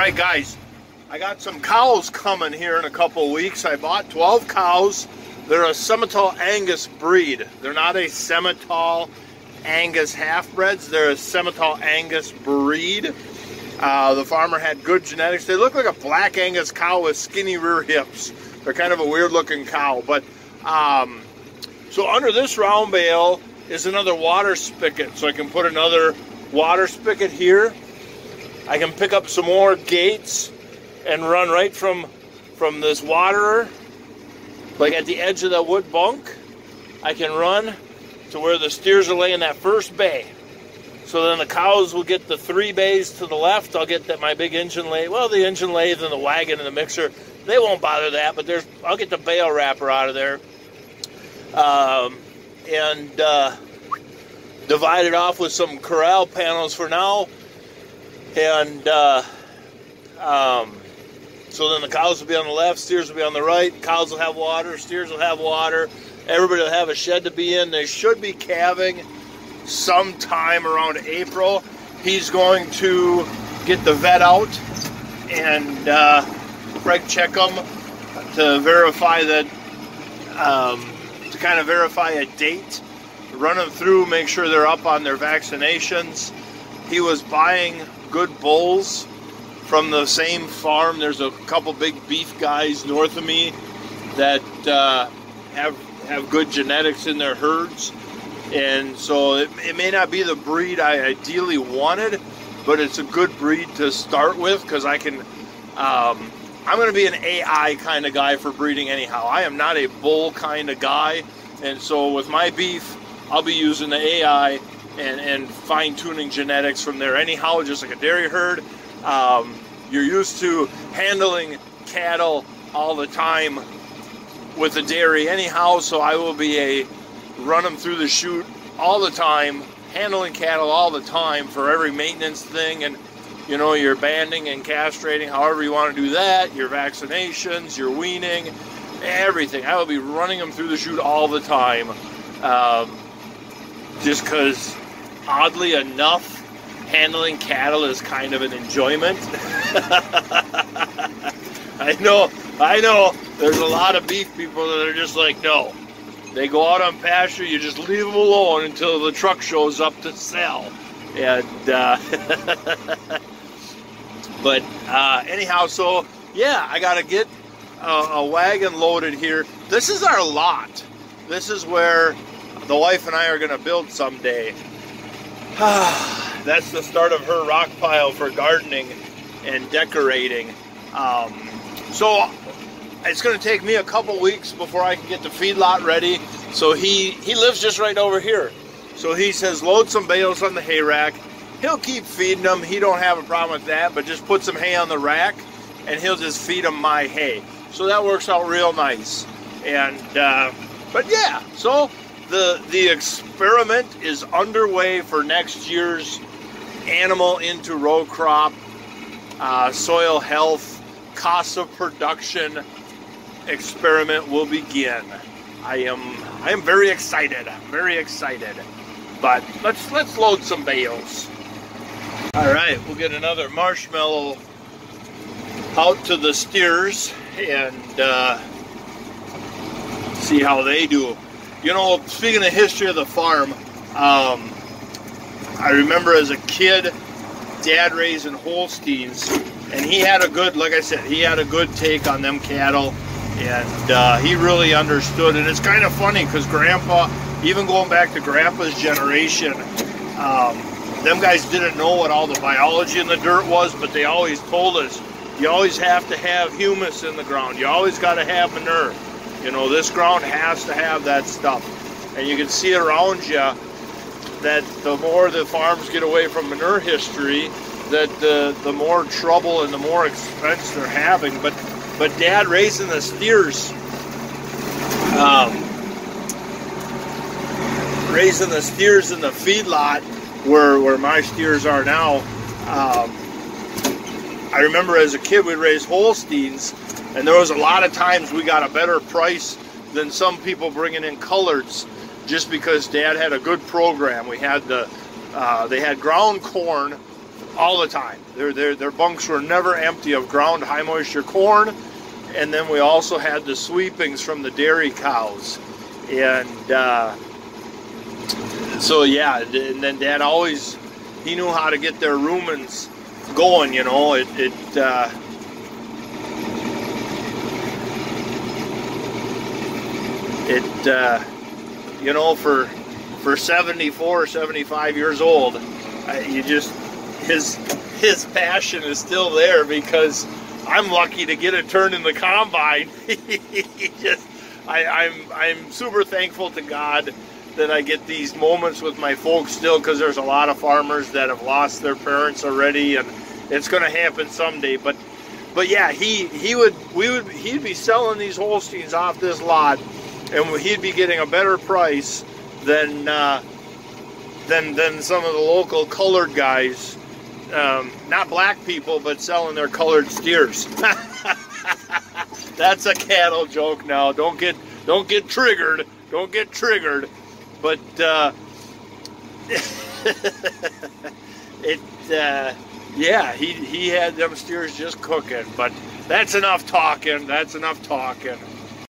Right, guys, I got some cows coming here in a couple weeks. I bought 12 cows. They're a Simmental Angus breed. They're not a Simmental Angus half-breds. They're a Simmental Angus breed. The farmer had good genetics. They look like a black Angus cow with skinny rear hips. They're kind of a weird-looking cow. But so under this round bale is another water spigot. So I can put another water spigot here. I can pick up some more gates and run right from this waterer, like at the edge of the wood bunk. I can run to where the steers are laying that first bay. So then the cows will get the 3 bays to the left. I'll get my big engine lathe. Well, the engine lathe and the wagon and the mixer, they won't bother that, but I'll get the bale wrapper out of there. And divide it off with some corral panels for now. And so then the cows will be on the left, steers will be on the right. Cows will have water, steers will have water. Everybody will have a shed to be in. They should be calving sometime around April. He's going to get the vet out and Craig check them to verify that, to kind of verify a date, run them through, make sure they're up on their vaccinations. He was buying good bulls from the same farm. There's a couple big beef guys north of me that have good genetics in their herds, and so it may not be the breed I ideally wanted, but it's a good breed to start with because I can I'm going to be an AI kind of guy for breeding anyhow. I am not a bull kind of guy, and so with my beef I'll be using the AI and fine-tuning genetics from there anyhow, just like a dairy herd. You're used to handling cattle all the time with the dairy anyhow, so I will be run them through the chute all the time, handling cattle all the time for every maintenance thing, and you know, your banding and castrating, however you want to do that, your vaccinations, your weaning, everything. I will be running them through the chute all the time, just because oddly enough, handling cattle is kind of an enjoyment. I know, there's a lot of beef people that are just like, no. They go out on pasture, you just leave them alone until the truck shows up to sell. And, but anyhow, so yeah, I got to get a wagon loaded here. This is our lot. This is where the wife and I are going to build someday. That's the start of her rock pile for gardening and decorating. So it's going to take me a couple weeks before I can get the feedlot ready. So he lives just right over here. So he says load some bales on the hay rack. He'll keep feeding them. He don't have a problem with that, but just put some hay on the rack and he'll just feed them my hay. So that works out real nice. And but yeah, so the experiment is underway for next year's animal into row crop, soil health, cost of production experiment will begin. I am very excited. I'm very excited. But let's load some bales. All right, we'll get another marshmallow out to the steers and see how they do. You know, speaking of history of the farm, I remember as a kid, Dad raising Holsteins, and he had a good, like I said, he had a good take on them cattle, and he really understood. And it's kind of funny because Grandpa, even going back to Grandpa's generation, them guys didn't know what all the biology in the dirt was, but they always told us, you always have to have humus in the ground. You always got to have manure. You know, this ground has to have that stuff. And you can see around you that the more the farms get away from manure history, that the more trouble and the more expense they're having. But Dad raising the steers, raising the steers in the feedlot where my steers are now, I remember as a kid we'd raise Holsteins, and there was a lot of times we got a better price than some people bringing in coloreds, just because Dad had a good program. We had they had ground corn all the time. Their bunks were never empty of ground high moisture corn. And then we also had the sweepings from the dairy cows. And so yeah, and then Dad always, he knew how to get their rumens going, you know. You know, for 74 or 75 years old, his passion is still there, because I'm lucky to get a turn in the combine. I'm super thankful to God that I get these moments with my folks still, because there's a lot of farmers that have lost their parents already, and it's going to happen someday. But yeah, he'd be selling these Holsteins off this lot, and he'd be getting a better price than some of the local colored guys, not black people, but selling their colored steers. That's a cattle joke now. Don't get triggered. Don't get triggered. But yeah, he had them steers just cooking. But that's enough talking. That's enough talking.